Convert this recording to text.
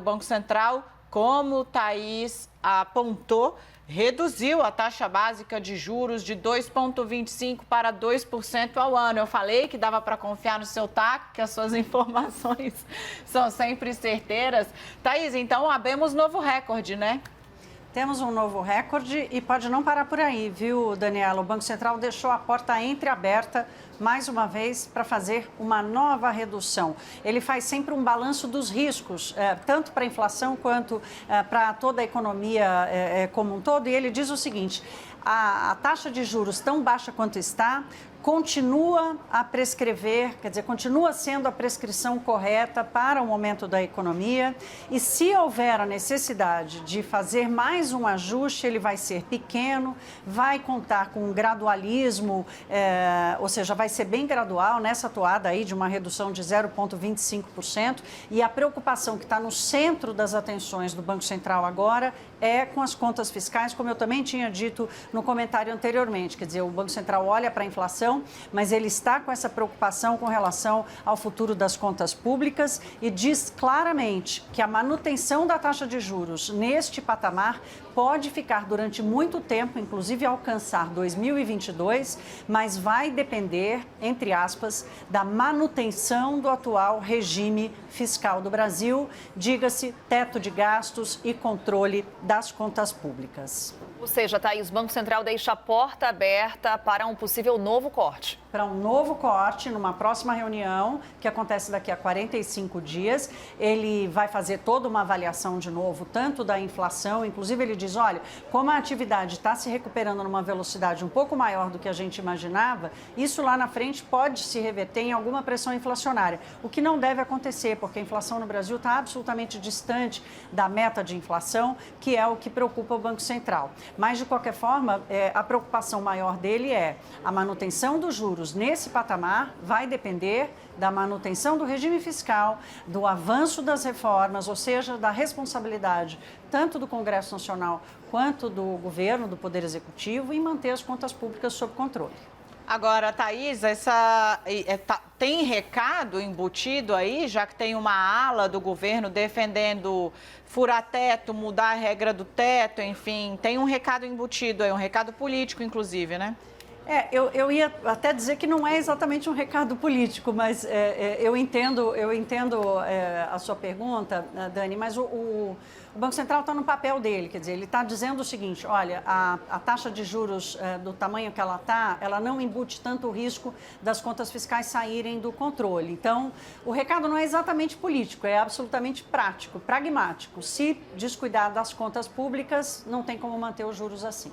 Banco Central, como o Thaís apontou, reduziu a taxa básica de juros de 2,25% para 2% ao ano. Eu falei que dava para confiar no seu taco, que as suas informações são sempre certeiras. Thaís, então abemos novo recorde, né? Temos um novo recorde e pode não parar por aí, viu, Daniela? O Banco Central deixou a porta entreaberta mais uma vez para fazer uma nova redução. Ele faz sempre um balanço dos riscos, tanto para a inflação quanto para toda a economia como um todo. E ele diz o seguinte: a taxa de juros tão baixa quanto está continua a prescrever, quer dizer, continua sendo a prescrição correta para o momento da economia, e se houver a necessidade de fazer mais um ajuste, ele vai ser pequeno, vai contar com um gradualismo, ou seja, vai ser bem gradual nessa toada aí de uma redução de 0,25%, e a preocupação que está no centro das atenções do Banco Central agora é com as contas fiscais, como eu também tinha dito no comentário anteriormente, quer dizer, o Banco Central olha para a inflação, mas ele está com essa preocupação com relação ao futuro das contas públicas e diz claramente que a manutenção da taxa de juros neste patamar pode ficar durante muito tempo, inclusive alcançar 2022, mas vai depender, entre aspas, da manutenção do atual regime fiscal do Brasil, diga-se teto de gastos e controle das contas públicas. Ou seja, Thaís, o Banco Central deixa a porta aberta para um possível novo corte. Para um novo corte, numa próxima reunião, que acontece daqui a 45 dias. Ele vai fazer toda uma avaliação de novo, tanto da inflação, inclusive ele diz, olha, como a atividade está se recuperando numa velocidade um pouco maior do que a gente imaginava, isso lá na frente pode se reverter em alguma pressão inflacionária, o que não deve acontecer, porque a inflação no Brasil está absolutamente distante da meta de inflação, que é o que preocupa o Banco Central. Mas, de qualquer forma, a preocupação maior dele é a manutenção dos juros nesse patamar, vai depender da manutenção do regime fiscal, do avanço das reformas, ou seja, da responsabilidade tanto do Congresso Nacional quanto do governo, do Poder Executivo, em manter as contas públicas sob controle. Agora, Thaís, tem recado embutido aí, já que tem uma ala do governo defendendo furar teto, mudar a regra do teto, enfim, tem um recado embutido aí, um recado político, inclusive, né? Eu ia até dizer que não é exatamente um recado político, mas eu entendo a sua pergunta, Dani, mas o Banco Central está no papel dele, quer dizer, ele está dizendo o seguinte, olha, a taxa de juros do tamanho que ela está, ela não embute tanto o risco das contas fiscais saírem do controle. Então, o recado não é exatamente político, é absolutamente prático, pragmático. Se descuidar das contas públicas, não tem como manter os juros assim.